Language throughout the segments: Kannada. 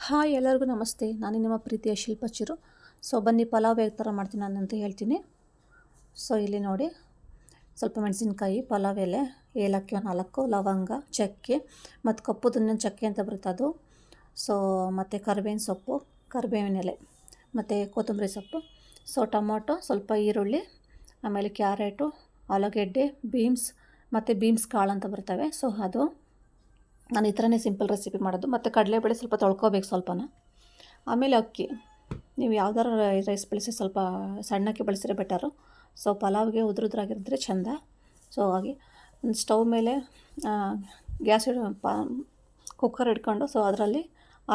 ಹಾಯ್ ಎಲ್ಲರಿಗೂ ನಮಸ್ತೆ. ನಾನು ನಿಮ್ಮ ಪ್ರೀತಿಯ ಶಿಲ್ಪ ಚಿರು. ಬನ್ನಿ ಪಲಾವ್ ಯಾವ ಥರ ಮಾಡ್ತೀನಿ ನಾನು ಅಂತ ಹೇಳ್ತೀನಿ. ಇಲ್ಲಿ ನೋಡಿ, ಸ್ವಲ್ಪ ಮೆಣಸಿನ್ಕಾಯಿ, ಪಲಾವ್ ಎಲೆ, ಏಲಕ್ಕಿ 4, ಲವಂಗ, ಚಕ್ಕೆ ಮತ್ತು ಕಪ್ಪು ದುನ್ನಿನ ಚಕ್ಕೆ ಅಂತ ಬರುತ್ತೆ ಅದು. ಮತ್ತು ಕರಿಬೇವಿನ ಸೊಪ್ಪು, ಕರಿಬೇವಿನ ಎಲೆ ಮತ್ತು ಕೊತ್ತಂಬರಿ ಸೊಪ್ಪು. ಟೊಮೊಟೊ, ಸ್ವಲ್ಪ ಈರುಳ್ಳಿ, ಆಮೇಲೆ ಕ್ಯಾರೆಟು, ಆಲೂಗೆಡ್ಡೆ, ಬೀನ್ಸ್ ಮತ್ತು ಬೀನ್ಸ್ ಕಾಳು ಅಂತ ಬರ್ತವೆ. ಅದು ನಾನು ಈ ಥರನೇ ಸಿಂಪಲ್ ರೆಸಿಪಿ ಮಾಡೋದು. ಮತ್ತು ಕಡಲೆಬೇಳೆ ಸ್ವಲ್ಪ ತೊಳ್ಕೊಬೇಕು ಸ್ವಲ್ಪನ. ಆಮೇಲೆ ಅಕ್ಕಿ, ನೀವು ಯಾವ್ದಾರು ರೈಸ್ ಬೆಳೆಸಿ ಸ್ವಲ್ಪ ಸಣ್ಣಕ್ಕೆ ಬಳಸಿದ್ರೆ ಬೆಟರು. ಪಲಾವ್ಗೆ ಉದುರುದ್ರಾಗಿರಿದ್ರೆ ಚೆಂದ. ಹಾಗೆ ಒಂದು ಸ್ಟವ್ ಮೇಲೆ ಗ್ಯಾಸ್ ಕುಕ್ಕರ್ ಇಟ್ಕೊಂಡು ಅದರಲ್ಲಿ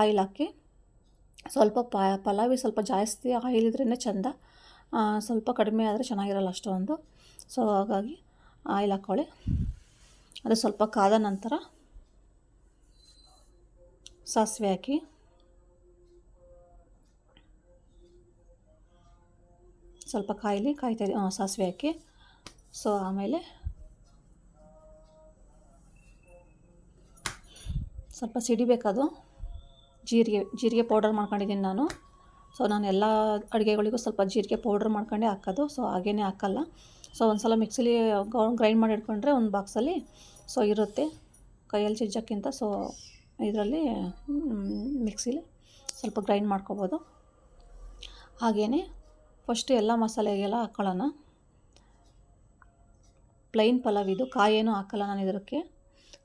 ಆಯಿಲ್ ಹಾಕಿ, ಸ್ವಲ್ಪ ಪಲಾವಿಗೆ ಸ್ವಲ್ಪ ಜಾಸ್ತಿ ಆಯಿಲ್ ಇದ್ರೇ ಚೆಂದ. ಸ್ವಲ್ಪ ಕಡಿಮೆ ಆದರೆ ಚೆನ್ನಾಗಿರಲ್ಲ ಅಷ್ಟೊಂದು. ಹಾಗಾಗಿ ಆಯಿಲ್ ಹಾಕ್ಕೊಳ್ಳಿ. ಅದು ಸ್ವಲ್ಪ ಕಾದ ನಂತರ ಸಾಸಿವೆ ಹಾಕಿ, ಸ್ವಲ್ಪ ಕಾಯ್ತಾ ಸಾಸಿವೆ ಹಾಕಿ. ಆಮೇಲೆ ಸ್ವಲ್ಪ ಸಿಡಿಬೇಕದು. ಜೀರಿಗೆ ಪೌಡರ್ ಮಾಡ್ಕೊಂಡಿದ್ದೀನಿ ನಾನು. ನಾನು ಎಲ್ಲ ಅಡುಗೆಗಳಿಗೂ ಸ್ವಲ್ಪ ಜೀರಿಗೆ ಪೌಡ್ರ್ ಮಾಡ್ಕೊಂಡೇ ಹಾಕೋದು. ಹಾಗೇ ಹಾಕಲ್ಲ. ಒಂದು ಸಲ ಮಿಕ್ಸಿಲಿ ಗ್ರೈಂಡ್ ಮಾಡಿ ಇಟ್ಕೊಂಡ್ರೆ ಒಂದು ಬಾಕ್ಸಲ್ಲಿ ಇರುತ್ತೆ, ಕೈಯಲ್ಲಿ ಜಜ್ಜೋಕ್ಕಿಂತ. ಇದರಲ್ಲಿ ಮಿಕ್ಸಿಲಿ ಸ್ವಲ್ಪ ಗ್ರೈಂಡ್ ಮಾಡ್ಕೊಬೋದು. ಹಾಗೆಯೇ ಫಸ್ಟು ಎಲ್ಲ ಮಸಾಲೆಗೆಲ್ಲ ಹಾಕ್ಕೊಳ್ಳೋಣ. ಪ್ಲೈನ್ ಪಲಾವ್ ಇದು, ಕಾಯೇನೂ ಹಾಕಲ್ಲ ನಾನು ಇದಕ್ಕೆ.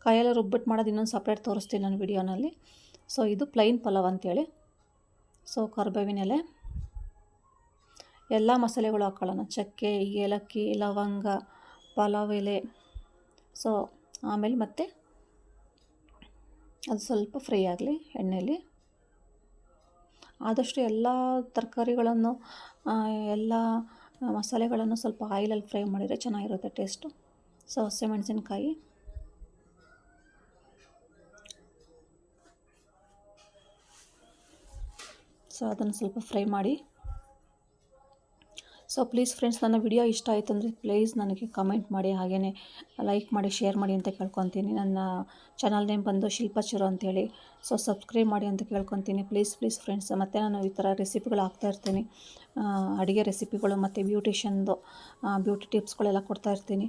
ಕಾಯೆಲ್ಲ ರುಬ್ಬಿಟ್ಟು ಮಾಡೋದು ಇನ್ನೊಂದು ಸಪ್ರೇಟ್ ತೋರಿಸ್ತೀನಿ ನಾನು ವಿಡಿಯೋನಲ್ಲಿ. ಇದು ಪ್ಲೈನ್ ಪಲಾವ್ ಅಂಥೇಳಿ. ಕರಿಬೇವಿನ ಎಲೆ, ಎಲ್ಲ ಮಸಾಲೆಗಳು ಹಾಕ್ಕೊಳ್ಳೋಣ. ಚಕ್ಕೆ, ಏಲಕ್ಕಿ, ಲವಂಗ, ಪಲಾವ್ ಎಲೆ. ಆಮೇಲೆ ಮತ್ತೆ ಅದು ಸ್ವಲ್ಪ ಫ್ರೈ ಆಗಲಿ ಎಣ್ಣೆಯಲ್ಲಿ. ಆದಷ್ಟು ಎಲ್ಲ ತರಕಾರಿಗಳನ್ನು, ಎಲ್ಲ ಮಸಾಲೆಗಳನ್ನು ಸ್ವಲ್ಪ ಆಯಿಲಲ್ಲಿ ಫ್ರೈ ಮಾಡಿದರೆ ಚೆನ್ನಾಗಿರುತ್ತೆ ಟೇಸ್ಟು. ಹಸಿಮೆಣಸಿನ್ಕಾಯಿ, ಅದನ್ನು ಸ್ವಲ್ಪ ಫ್ರೈ ಮಾಡಿ. ಪ್ಲೀಸ್ ಫ್ರೆಂಡ್ಸ್, ನನ್ನ ವಿಡಿಯೋ ಇಷ್ಟ ಆಯಿತು ಅಂದರೆ ಪ್ಲೀಸ್ ನನಗೆ ಕಮೆಂಟ್ ಮಾಡಿ, ಹಾಗೆಯೇ ಲೈಕ್ ಮಾಡಿ, ಶೇರ್ ಮಾಡಿ ಅಂತ ಕೇಳ್ಕೊತೀನಿ. ನನ್ನ ಚಾನಲ್ ನೇಮ್ ಬಂದು ಶಿಲ್ಪ ಚಿರು ಅಂತೇಳಿ. ಸಬ್ಸ್ಕ್ರೈಬ್ ಮಾಡಿ ಅಂತ ಕೇಳ್ಕೊತೀನಿ. Please friends. ಮತ್ತು ನಾನು ಈ ಥರ ರೆಸಿಪಿಗಳು ಹಾಕ್ತಾಯಿರ್ತೀನಿ, ಅಡುಗೆ ರೆಸಿಪಿಗಳು ಮತ್ತು ಬ್ಯೂಟಿ ಟಿಪ್ಸ್ಗಳೆಲ್ಲ ಕೊಡ್ತಾಯಿರ್ತೀನಿ.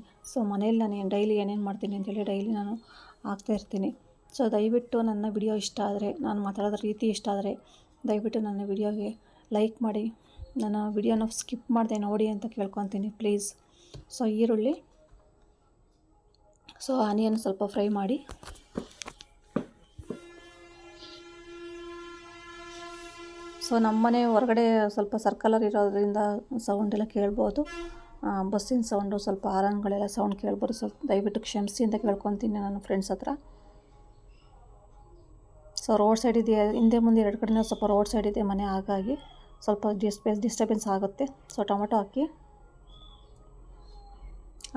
ಮನೇಲಿ ನಾನು ಡೈಲಿ ಏನೇನು ಮಾಡ್ತೀನಿ ಅಂತೇಳಿ ಡೈಲಿ ನಾನು ಹಾಕ್ತಾಯಿರ್ತೀನಿ. ದಯವಿಟ್ಟು ನನ್ನ ವಿಡಿಯೋ ಇಷ್ಟ ಆದರೆ, ನಾನು ಮಾತಾಡೋದ್ರ ರೀತಿ ಇಷ್ಟ ಆದರೆ ದಯವಿಟ್ಟು ನನ್ನ ವಿಡಿಯೋಗೆ ಲೈಕ್ ಮಾಡಿ, ನನ್ನ ವಿಡಿಯೋನ ಸ್ಕಿಪ್ ಮಾಡದೆ ನೋಡಿ ಅಂತ ಕೇಳ್ಕೊತೀನಿ ಪ್ಲೀಸ್. ಈರುಳ್ಳಿ, ಆನಿಯನ್ ಸ್ವಲ್ಪ ಫ್ರೈ ಮಾಡಿ. ನಮ್ಮನೆ ಹೊರಗಡೆ ಸ್ವಲ್ಪ ಸರ್ಕಲರ್ ಇರೋದ್ರಿಂದ ಸೌಂಡೆಲ್ಲ ಕೇಳ್ಬೋದು, ಬಸ್ಸಿನ ಸೌಂಡು, ಸ್ವಲ್ಪ ಹಾರನ್ಗಳೆಲ್ಲ ಸೌಂಡ್ ಕೇಳ್ಬೋದು. ದಯವಿಟ್ಟು ಕ್ಷಮಿಸಿ ಅಂತ ಕೇಳ್ಕೊತೀನಿ ನನ್ನ ಫ್ರೆಂಡ್ಸ್ ಹತ್ರ. ರೋಡ್ ಸೈಡ್ ಇದೆ, ಹಿಂದೆ ಮುಂದೆ ಎರಡು ಕಡೆಯೂ ಸ್ವಲ್ಪ ರೋಡ್ ಸೈಡ್ ಇದೆ ಮನೆ, ಹಾಗಾಗಿ ಸ್ವಲ್ಪ ಡಿಸ್ಟರ್ಬೆನ್ಸ್ ಆಗುತ್ತೆ. ಟೊಮೆಟೊ ಹಾಕಿ.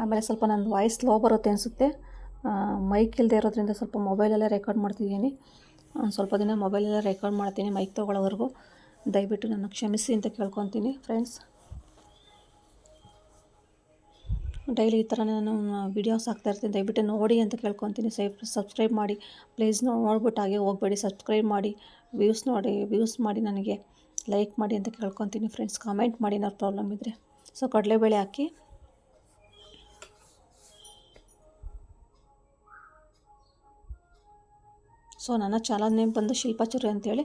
ಆಮೇಲೆ ಸ್ವಲ್ಪ ನನ್ನ ವಾಯ್ಸ್ ಸ್ಲೋ ಬರುತ್ತೆ ಅನಿಸುತ್ತೆ, ಮೈಕ್ ಇಲ್ಲದೆ ಇರೋದ್ರಿಂದ ಸ್ವಲ್ಪ ಮೊಬೈಲಲ್ಲೇ ರೆಕಾರ್ಡ್ ಮಾಡ್ತಿದ್ದೀನಿ. ಸ್ವಲ್ಪ ದಿನ ಮೊಬೈಲಲ್ಲೇ ರೆಕಾರ್ಡ್ ಮಾಡ್ತೀನಿ ಮೈಕ್ ತೊಗೊಳ್ಳೋವರೆಗೂ. ದಯವಿಟ್ಟು ನನ್ನ ಕ್ಷಮಿಸಿ ಅಂತ ಕೇಳ್ಕೊತೀನಿ ಫ್ರೆಂಡ್ಸ್. ಡೈಲಿ ಈ ಥರ ನಾನು ವೀಡಿಯೋಸ್ ಹಾಕ್ತಾಯಿರ್ತೀನಿ, ದಯವಿಟ್ಟು ನೋಡಿ ಅಂತ ಕೇಳ್ಕೊತೀನಿ. ಸಬ್ಸ್ಕ್ರೈಬ್ ಮಾಡಿ ಪ್ಲೀಸ್. ನೋಡ್ಬಿಟ್ಟು ಹಾಗೆ ಹೋಗಬೇಡಿ, ಸಬ್ಸ್ಕ್ರೈಬ್ ಮಾಡಿ, ವ್ಯೂಸ್ ಮಾಡಿ, ನನಗೆ ಲೈಕ್ ಮಾಡಿ ಅಂತ ಕೇಳ್ಕೊತೀನಿ ಫ್ರೆಂಡ್ಸ್. ಕಾಮೆಂಟ್ ಮಾಡಿ ಏನಾದ್ರು ಪ್ರಾಬ್ಲಮ್ ಇದ್ದರೆ. ಕಡಲೆಬೇಳೆ ಹಾಕಿ. ನನ್ನ ಚಾನಲ್ ನೇಮ್ ಬಂದು ಶಿಲ್ಪ ಚಿರು ಅಂತೇಳಿ.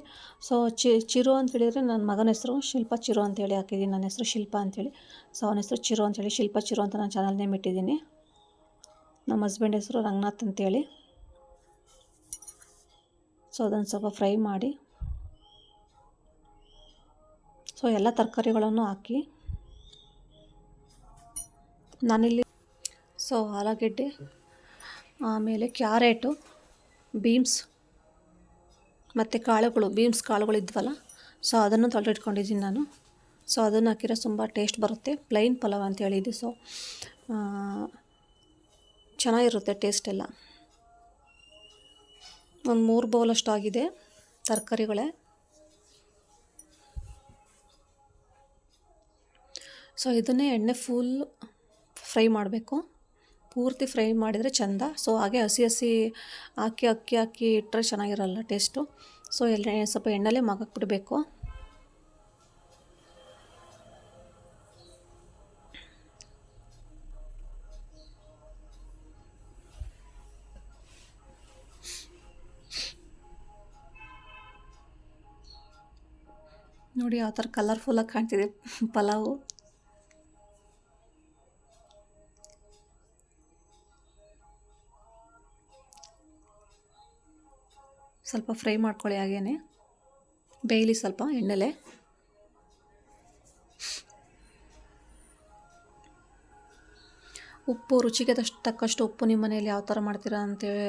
ಚಿರು ಅಂತ ಹೇಳಿದರೆ ನನ್ನ ಮಗನ ಹೆಸರು ಶಿಲ್ಪ ಚಿರು ಅಂತೇಳಿ ಹಾಕಿದ್ದೀನಿ. ನನ್ನ ಹೆಸರು ಶಿಲ್ಪ ಅಂತೇಳಿ. ಅವನ ಹೆಸರು ಚಿರು ಅಂತೇಳಿ ಶಿಲ್ಪ ಚಿರು ಅಂತ ನಾನು ಚಾನಲ್ ನೇಮ್ ಇಟ್ಟಿದ್ದೀನಿ. ನಮ್ಮ ಹಸ್ಬೆಂಡ್ ಹೆಸರು ರಂಗನಾಥ್ ಅಂತೇಳಿ. ಅದನ್ನು ಸ್ವಲ್ಪ ಫ್ರೈ ಮಾಡಿ. ಎಲ್ಲ ತರಕಾರಿಗಳನ್ನು ಹಾಕಿ ನಾನಿಲ್ಲಿ ಆಲೂಗೆಡ್ಡೆ, ಆಮೇಲೆ ಕ್ಯಾರೆಟು, ಬೀನ್ಸ್ ಮತ್ತು ಕಾಳುಗಳು, ಬೀನ್ಸ್ ಕಾಳುಗಳು ಇದ್ವಲ್ಲ, ಅದನ್ನು ತೊಳೆದಿಟ್ಕೊಂಡಿದ್ದೀನಿ ನಾನು. ಅದನ್ನು ಹಾಕಿರೋ ತುಂಬ ಟೇಸ್ಟ್ ಬರುತ್ತೆ. ಪ್ಲೈನ್ ಪಲಾವ್ ಅಂತ ಹೇಳಿದ್ದು. ಚೆನ್ನಾಗಿರುತ್ತೆ ಟೇಸ್ಟೆಲ್ಲ. ಒಂದು 3 ಬೌಲಷ್ಟು ಆಗಿದೆ ತರಕಾರಿಗಳೇ. ಇದನ್ನೇ ಎಣ್ಣೆ ಫುಲ್ ಫ್ರೈ ಮಾಡಬೇಕು. ಪೂರ್ತಿ ಫ್ರೈ ಮಾಡಿದರೆ ಚೆಂದ. ಹಾಗೆ ಹಸಿ ಹಾಕಿ ಅಕ್ಕಿ ಹಾಕಿ ಇಟ್ಟರೆ ಚೆನ್ನಾಗಿರಲ್ಲ ಟೇಸ್ಟು. ಸೊ ಸ್ವಲ್ಪ ಎಣ್ಣೆಲೇ ಬಿಡಬೇಕು. ನೋಡಿ ಯಾವ ಥರ ಕಲರ್ಫುಲ್ಲಾಗಿ ಕಾಣ್ತಿದೆ ಪಲಾವು. ಸ್ವಲ್ಪ ಫ್ರೈ ಮಾಡ್ಕೊಳ್ಳಿ, ಹಾಗೇನೆ ಬೇಯಲಿ ಸ್ವಲ್ಪ ಎಣ್ಣೆಲೆ. ಉಪ್ಪು ರುಚಿಗೆ ತಕ್ಕಷ್ಟು ಉಪ್ಪು ನಿಮ್ಮ ಮನೇಲಿ ಯಾವ ಥರ ಮಾಡ್ತೀರಾ ಅಂತೇಳಿ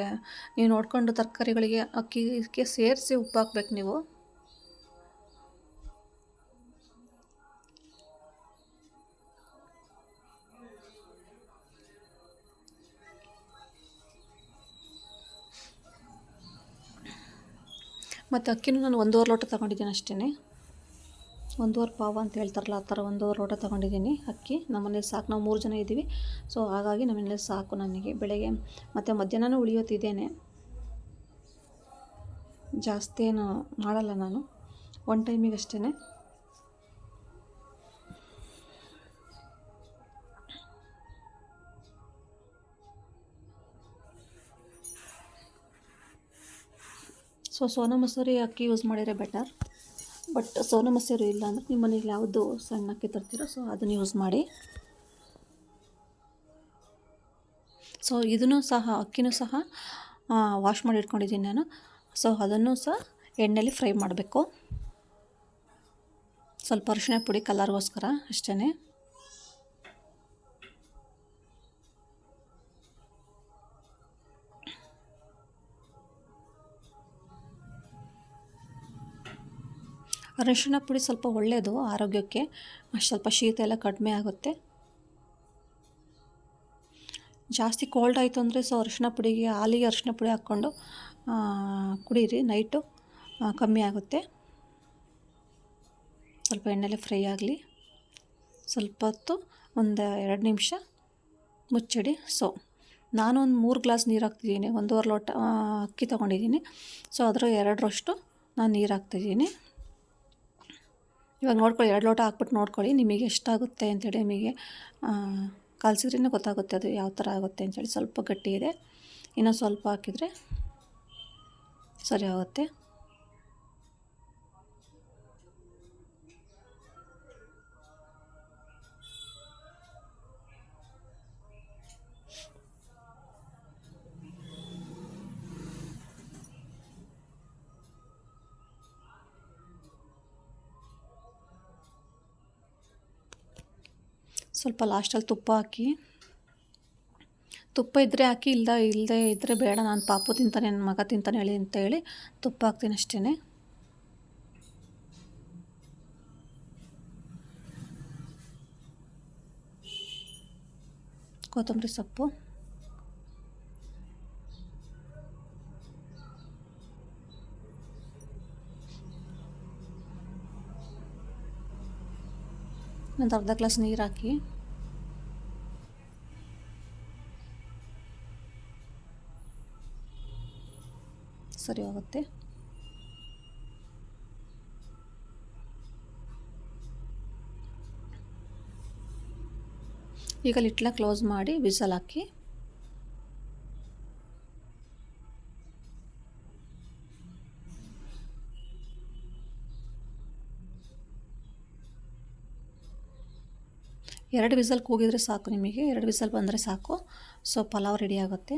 ನೀವು ನೋಡಿಕೊಂಡು ತರಕಾರಿಗಳಿಗೆ ಅಕ್ಕಿಗೆ ಸೇರಿಸಿ ಉಪ್ಪು ಹಾಕ್ಬೇಕು ನೀವು. ಮತ್ತು ಅಕ್ಕಿನೂ ನಾನು 1.5 ಲೋಟ ತೊಗೊಂಡಿದ್ದೀನಿ ಅಷ್ಟೇ. 1.5 ಪಾವ ಅಂತ ಹೇಳ್ತಾರಲ್ಲ ಆ ಥರ 1.5 ಲೋಟ ತೊಗೊಂಡಿದ್ದೀನಿ ಅಕ್ಕಿ. ನಮ್ಮನೇಲಿ ಸಾಕು, ನಾವು 3 ಜನ ಇದ್ದೀವಿ. ಸೊ ಹಾಗಾಗಿ ನಮ್ಮನೇಲಿ ಸಾಕು ನನಗೆ. ಬೆಳಗ್ಗೆ ಮತ್ತು ಮಧ್ಯಾಹ್ನನೂ ಉಳಿಯೋತಿದ್ದೇನೆ, ಜಾಸ್ತಿ ಏನು ಮಾಡಲ್ಲ ನಾನು, 1 ಟೈಮಿಗೆ ಅಷ್ಟೇ. ಸೊ ಸೋನಾ ಮಸೂರಿ ಅಕ್ಕಿ ಯೂಸ್ ಮಾಡಿದರೆ ಬೆಟರ್. ಬಟ್ ಸೋನಾ ಮಸೂರಿ ಇಲ್ಲ ಅಂದರೆ ನಿಮ್ಮ ಮನೇಲಿ ಯಾವುದು ಸಣ್ಣ ಅಕ್ಕಿ ತರ್ತೀರೋ ಸೊ ಅದನ್ನು ಯೂಸ್ ಮಾಡಿ. ಸೊ ಇದನ್ನು ಸಹ ಅಕ್ಕಿನೂ ಸಹ ವಾಶ್ ಮಾಡಿ ಇಟ್ಕೊಂಡಿದ್ದೀನಿ ನಾನು. ಸೊ ಅದನ್ನು ಸಹ ಎಣ್ಣೆಲಿ ಫ್ರೈ ಮಾಡಬೇಕು. ಸ್ವಲ್ಪ ಅರಿಶಿಣ ಪುಡಿ ಕಲರ್ಗೋಸ್ಕರ ಅಷ್ಟೇ. ಅರಿಶಿಣ ಪುಡಿ ಸ್ವಲ್ಪ ಒಳ್ಳೆಯದು ಆರೋಗ್ಯಕ್ಕೆ, ಸ್ವಲ್ಪ ಶೀತ ಎಲ್ಲ ಕಡಿಮೆ ಆಗುತ್ತೆ. ಜಾಸ್ತಿ ಕೋಲ್ಡ್ ಆಯಿತು ಅಂದರೆ ಸೊ ಅರಿಶಿಣ ಪುಡಿಗೆ ಹಾಲಿಗೆ ಅರಿಶಿಣ ಪುಡಿ ಹಾಕ್ಕೊಂಡು ಕುಡೀರಿ, ನೈಟು ಕಮ್ಮಿ ಆಗುತ್ತೆ. ಸ್ವಲ್ಪ ಎಣ್ಣೆಲೆ ಫ್ರೈ ಆಗಲಿ, ಸ್ವಲ್ಪ ಹೊತ್ತು 1-2 ನಿಮಿಷ ಮುಚ್ಚಿಡಿ. ಸೊ ನಾನು ಒಂದು 3 ಗ್ಲಾಸ್ ನೀರು ಹಾಕ್ತಿದ್ದೀನಿ, 1.5 ಲೋಟ ಅಕ್ಕಿ ತೊಗೊಂಡಿದ್ದೀನಿ. ಸೊ ಅದರ 2ರಷ್ಟು ನಾನು ನೀರು ಹಾಕ್ತಿದ್ದೀನಿ. ಇವಾಗ ನೋಡ್ಕೊಳ್ಳಿ, 2 ಲೋಟ ಹಾಕ್ಬಿಟ್ಟು ನೋಡ್ಕೊಳ್ಳಿ ನಿಮಗೆ ಎಷ್ಟಾಗುತ್ತೆ ಅಂತೇಳಿ. ನಿಮಗೆ ಕಲಸಿದ್ರೇ ಗೊತ್ತಾಗುತ್ತೆ ಅದು ಯಾವ ಥರ ಆಗುತ್ತೆ ಅಂತೇಳಿ. ಸ್ವಲ್ಪ ಗಟ್ಟಿ ಇದೆ, ಇನ್ನೂ ಸ್ವಲ್ಪ ಹಾಕಿದರೆ ಸರಿ ಆಗುತ್ತೆ. ಸ್ವಲ್ಪ ಲಾಸ್ಟಲ್ಲಿ ತುಪ್ಪ ಹಾಕಿ, ತುಪ್ಪ ಇದ್ದರೆ ಹಾಕಿ, ಇಲ್ಲದೆ ಇದ್ದರೆ ಬೇಡ, ನಾನು ಪಾಪು ತಿಂತಾನೆ, ನನ್ನ ಮಗ ತಿಂತಾನೆ ಹೇಳಿ ಅಂತ ಹೇಳಿ ತುಪ್ಪ ಹಾಕ್ತೀನಿ ಅಷ್ಟೇ. ಕೊತ್ತಂಬರಿ ಸೊಪ್ಪು, ಒಂದು ಅರ್ಧ ಗ್ಲಾಸ್ ನೀರು ಹಾಕಿ, ಸರಿ ಹೋಗುತ್ತೆ. ಈಗ ಲಿಟ್ಲ ಕ್ಲೋಸ್ ಮಾಡಿ ವಿಸಲ್ ಹಾಕಿ. ಎರಡು ವಿಸಲ್ ಕೂಗಿದ್ರೆ ಸಾಕು ನಿಮಗೆ, 2 ವಿಸಲ್ ಬಂದರೆ ಸಾಕು. ಸೊ ಪಲಾವ್ ರೆಡಿ ಆಗುತ್ತೆ.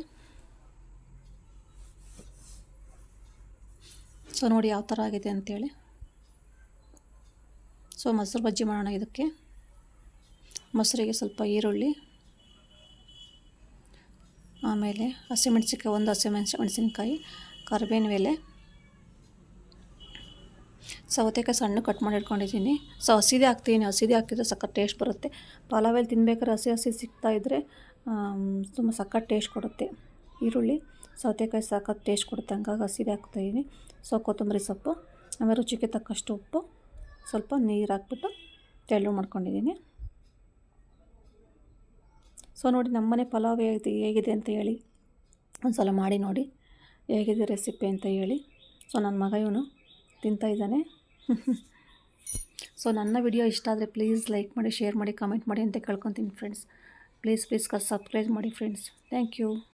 ಸೊ ನೋಡಿ ಯಾವ ಥರ ಆಗಿದೆ ಅಂಥೇಳಿ. ಸೊ ಮೊಸರು ಬಜ್ಜಿ ಮಾಡೋಣ. ಇದಕ್ಕೆ ಮೊಸರಿಗೆ ಸ್ವಲ್ಪ ಈರುಳ್ಳಿ, ಆಮೇಲೆ ಹಸಿಮೆಣಸಿನ್ಕಾಯಿ, 1 ಹಸಿಮೆಣಸಿನ್ಕಾಯಿ, ಕರಿಬೇವಿನ ಎಲೆ, ಸೌತೆಕಾಯಿ ಸಣ್ಣ ಕಟ್ ಮಾಡಿ ಇಟ್ಕೊಂಡಿದ್ದೀನಿ. ಸೊ ಹಸಿದೇ ಹಾಕ್ತೀನಿ, ಹಸಿದೇ ಹಾಕಿದ್ರೆ ಸಖತ್ ಟೇಸ್ಟ್ ಬರುತ್ತೆ. ಪಲಾವಲ್ಲಿ ತಿನ್ಬೇಕಾದ್ರೆ ಹಸಿ ಸಿಗ್ತಾಯಿದ್ರೆ ತುಂಬ ಸಖತ್ ಟೇಸ್ಟ್ ಕೊಡುತ್ತೆ. ಈರುಳ್ಳಿ ಸೌತೆಕಾಯಿ ಸಖತ್ ಟೇಸ್ಟ್ ಕೊಡುತ್ತೆ, ಹಂಗಾಗಿ ಹಸಿದೇ ಹಾಕ್ತಾಯಿದ್ದೀನಿ. ಸೊ ಕೊತ್ತಂಬರಿ ಸೊಪ್ಪು, ಆಮೇಲೆ ರುಚಿಗೆ ತಕ್ಕಷ್ಟು ಉಪ್ಪು, ಸ್ವಲ್ಪ ನೀರು ಹಾಕ್ಬಿಟ್ಟು ತೆಳು ಮಾಡ್ಕೊಂಡಿದ್ದೀನಿ. ಸೊ ನೋಡಿ ನಮ್ಮನೆ ಪಲಾವ್ ಹೇಗಿದೆ ಅಂತ ಹೇಳಿ, ಒಂದು ಸಲ ಮಾಡಿ ನೋಡಿ ಹೇಗಿದೆ ರೆಸಿಪಿ ಅಂತ ಹೇಳಿ. ಸೊ ನನ್ನ ಮಗ ಇವನು ತಿಂತಾಯಿದ್ದಾನೆ. ಸೊ ನನ್ನ ವಿಡಿಯೋ ಇಷ್ಟ ಆದರೆ ಪ್ಲೀಸ್ ಲೈಕ್ ಮಾಡಿ, ಶೇರ್ ಮಾಡಿ, ಕಮೆಂಟ್ ಮಾಡಿ ಅಂತ ಕೇಳ್ಕೊತೀನಿ ಫ್ರೆಂಡ್ಸ್. ಪ್ಲೀಸ್ ಸಬ್ಸ್ಕ್ರೈಬ್ ಮಾಡಿ ಫ್ರೆಂಡ್ಸ್. Thank you.